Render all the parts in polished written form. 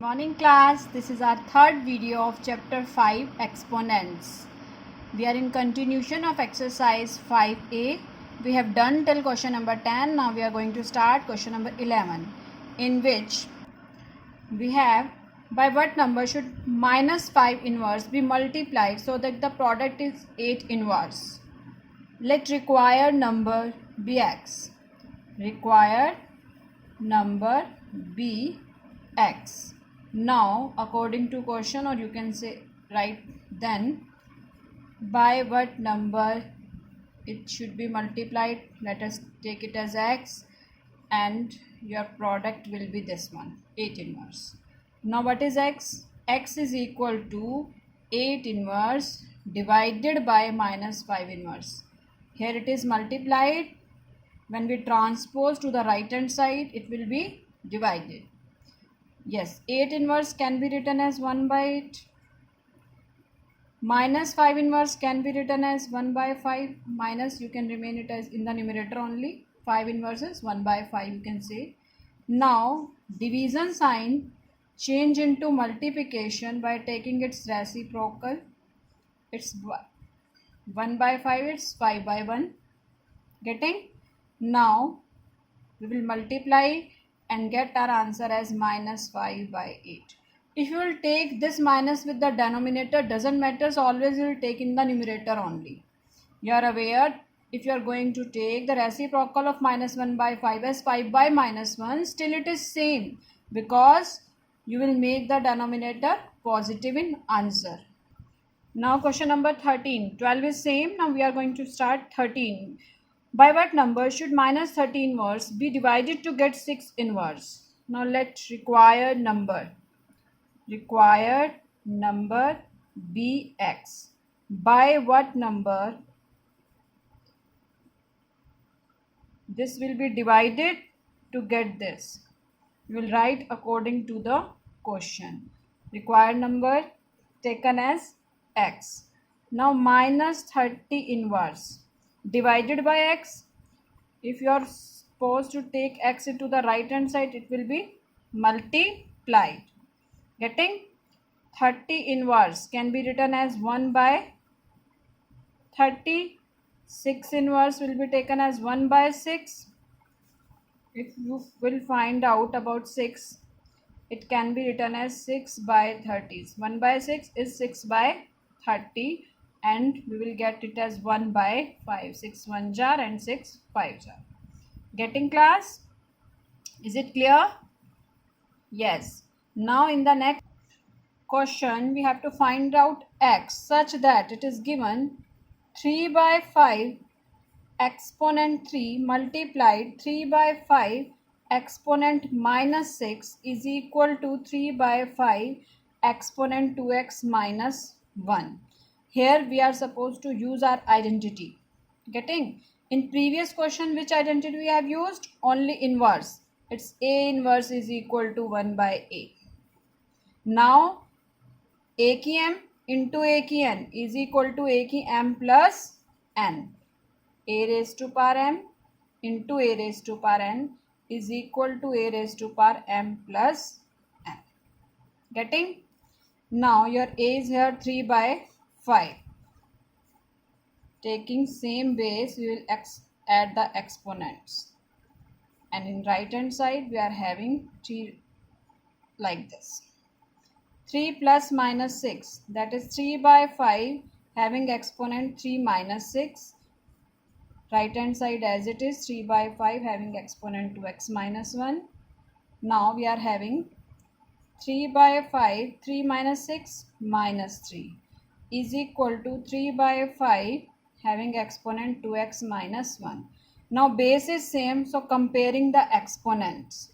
Morning class, this is our third video of chapter 5 exponents. We are in continuation of exercise 5a. We have done till question number 10. Now we are going to start question number 11, in which we have by what number should minus 5 inverse be multiplied so that the product is 8 inverse. Let required number be x. Required number be x. Now according to question, or you can say write then by what number it should be multiplied. Let us take it as x and your product will be this one, 8 inverse. Now what is x? X is equal to 8 inverse divided by minus 5 inverse. Here it is multiplied. When we transpose to the right hand side, it will be divided. Yes, 8 inverse can be written as 1 by 8. Minus 5 inverse can be written as 1 by 5. Minus, you can remain it as in the numerator only. 5 inverse is 1 by 5, you can say. Now, division sign change into multiplication by taking its reciprocal. It's 1 by 5, it's 5 by 1. Getting? Now, we will multiply and get our answer as minus 5 by 8. If you will take this minus with the denominator, doesn't matter, so always you will take in the numerator only. You are aware, if you are going to take the reciprocal of minus 1 by 5 as 5 by minus 1, still it is same because you will make the denominator positive in answer. Now question number 13. 12 is same. Now we are going to start 13. By what number should minus 13 inverse be divided to get 6 inverse? Now let required number be x. By what number this will be divided to get this? You will write according to the question. Required number taken as x. Now minus 30 inverse divided by x. If you are supposed to take x into the right hand side, it will be multiplied. Getting? 30 inverse can be written as 1 by 30. 6 inverse will be taken as 1 by 6. If you will find out about 6, it can be written as 6 by 30. 1 by 6 is 6 by 30. And we will get it as 1 by 5. 6 1 jar and 6 5 jar. Getting class? Is it clear? Yes. Now in the next question, we have to find out x such that it is given 3 by 5 exponent 3 multiplied 3 by 5 exponent minus 6 is equal to 3 by 5 exponent 2x minus 1. Here we are supposed to use our identity. Getting? In previous question, which identity we have used? Only inverse. It's a inverse is equal to 1 by a. Now a ki m into a ki n is equal to a ki m plus n. A raised to power m into a raised to power n is equal to a raised to power m plus n. Getting? Now your a is here 3 by 5. Taking same base, we will add the exponents. And in right hand side, we are having 3 like this. 3 plus minus 6, that is 3 by 5 having exponent 3 minus 6. Right hand side as it is 3 by 5 having exponent 2x minus 1. Now we are having 3 by 5, 3 minus 6 minus 3 is equal to 3 by 5 having exponent 2x minus 1. Now base is same, so comparing the exponents.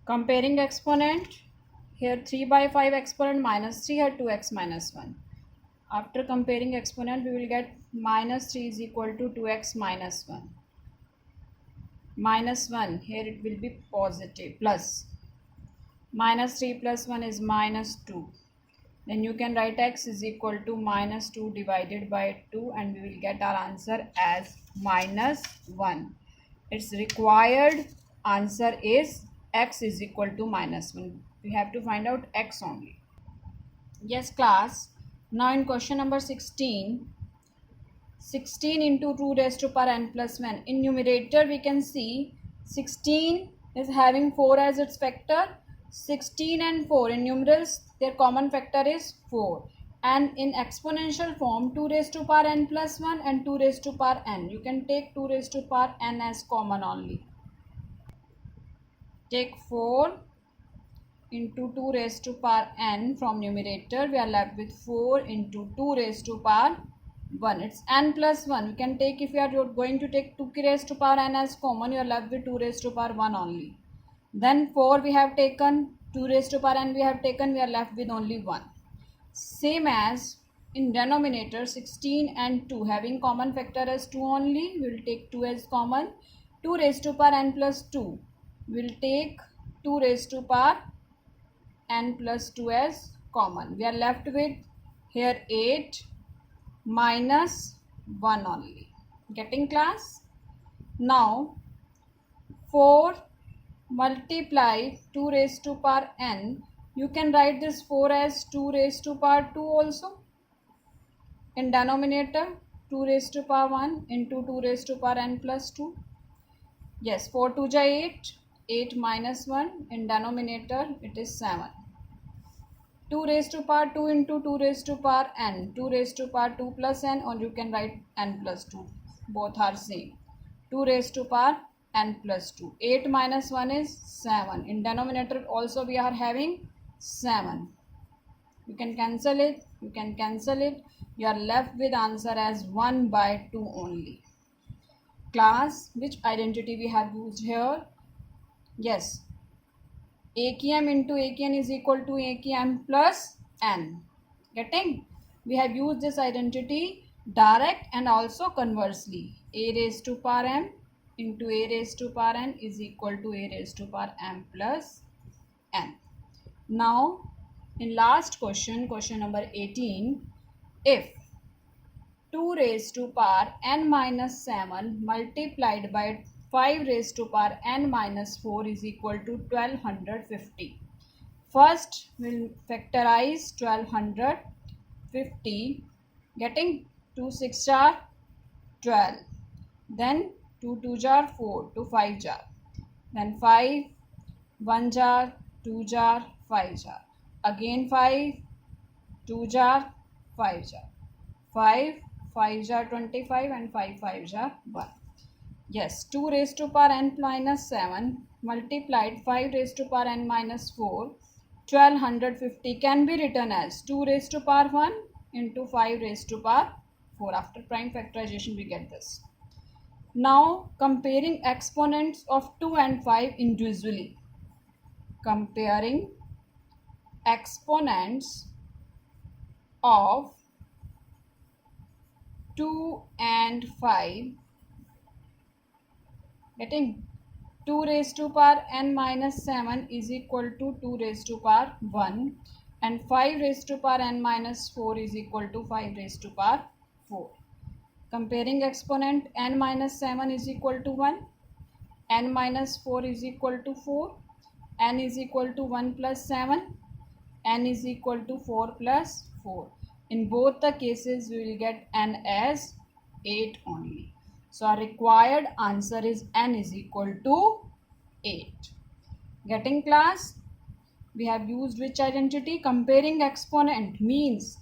Comparing exponent, here 3 by 5 exponent minus 3, here 2x minus 1. After comparing exponent, we will get minus 3 is equal to 2x minus 1. Minus 1, here it will be positive, plus. Minus 3 plus 1 is minus 2. Then you can write x is equal to minus 2 divided by 2 and we will get our answer as minus 1. Its required answer is x is equal to -1. We have to find out x only. Yes class. Now in question number 16, 16 into 2 raised to power n plus 1. In numerator we can see 16 is having 4 as its factor. 16 and 4 in numerals, their common factor is 4. And in exponential form, 2 raised to power n plus 1 and 2 raised to power n. You can take 2 raised to power n as common only. Take 4 into 2 raised to power n from numerator. We are left with 4 into 2 raised to power 1. It's n plus 1. We can take, if you are going to take 2 raised to power n as common, you are left with 2 raised to power 1 only. Then 4 we have taken, 2 raised to power n we have taken, we are left with only 1. Same as in denominator, 16 and 2 having common factor as 2 only, we will take 2 as common. 2 raised to power n plus 2, we will take 2 raised to power n plus 2 as common. We are left with here 8 minus 1 only. Getting class? Now 4 multiply 2 raised to power n. You can write this 4 as 2 raised to power 2 also. In denominator, 2 raised to power 1 into 2 raised to power n plus 2. Yes, 4 2 ja 8. 8 minus 1. In denominator, it is 7. 2 raised to power 2 into 2 raised to power n. 2 raised to power 2 plus n, or you can write n plus 2. Both are same. 2 raised to power n plus 2. 8 minus 1 is 7. In denominator also we are having 7. You can cancel it. You can cancel it. You are left with answer as 1 by 2 only. Class, which identity we have used here? Yes. AQM into AQN is equal to AQM plus N. Getting? We have used this identity direct and also conversely. A raised to power m into a raised to power n is equal to a raised to power m plus n. Now, in last question, question number 18, if 2 raised to power n minus 7 multiplied by 5 raised to power n minus 4 is equal to 1250. First, we'll factorize 1250, getting 2 6 jar 12. Then 2 2 jar 4, 2 5 jar. Then 5, 1 jar, 2 jar, 5 jar. Again 5, 2 jar, 5 jar. 5, 5 jar 25 and 5 5 jar 1. Yes, 2 raised to power n minus 7 multiplied 5 raised to power n minus 4, 1250 can be written as 2 raised to power 1 into 5 raised to power 4. After prime factorization we get this. Now comparing exponents of 2 and 5 individually. Comparing exponents of 2 and 5, getting 2 raised to power n minus 7 is equal to 2 raised to power 1 and 5 raised to power n minus 4 is equal to 5 raised to power 4. Comparing exponent, n minus 7 is equal to 1, n minus 4 is equal to 4, n is equal to 1 plus 7, n is equal to 4 plus 4. In both the cases, we will get n as 8 only. So our required answer is n is equal to 8. Getting class? We have used which identity? Comparing exponent means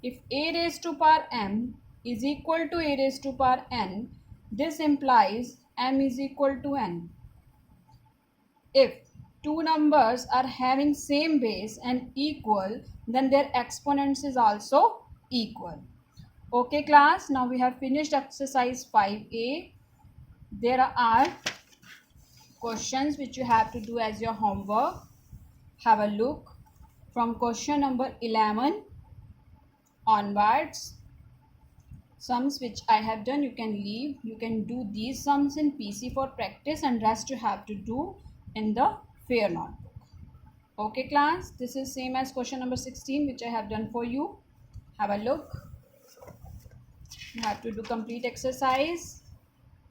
if a raised to power m is equal to a raised to power n, this implies m is equal to n. If two numbers are having same base and equal, then their exponents is also equal. Okay class, now we have finished exercise 5a. There are questions which you have to do as your homework. Have a look from question number 11 onwards. Sums which I have done you can leave. You can do these sums in PC for practice and rest you have to do in the fair notebook. Okay class, this is same as question number 16 which I have done for you. Have a look. You have to do complete exercise.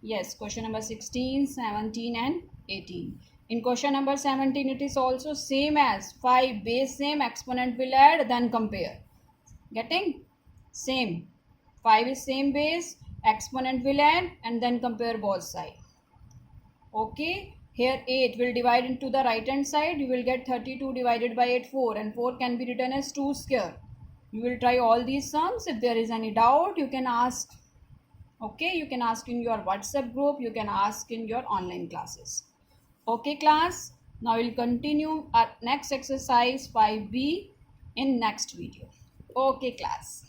Yes, question number 16, 17 and 18. In question number 17, it is also same as 5 base same, exponent will add, then compare. Getting? Same. 5 is same base, exponent will add, and then compare both sides. Okay. Here 8 will divide into the right hand side. You will get 32 divided by 8, 4. And 4 can be written as 2 square. You will try all these sums. If there is any doubt, you can ask. Okay. You can ask in your WhatsApp group. You can ask in your online classes. Okay class, now we'll continue our next exercise 5B in next video. Okay class.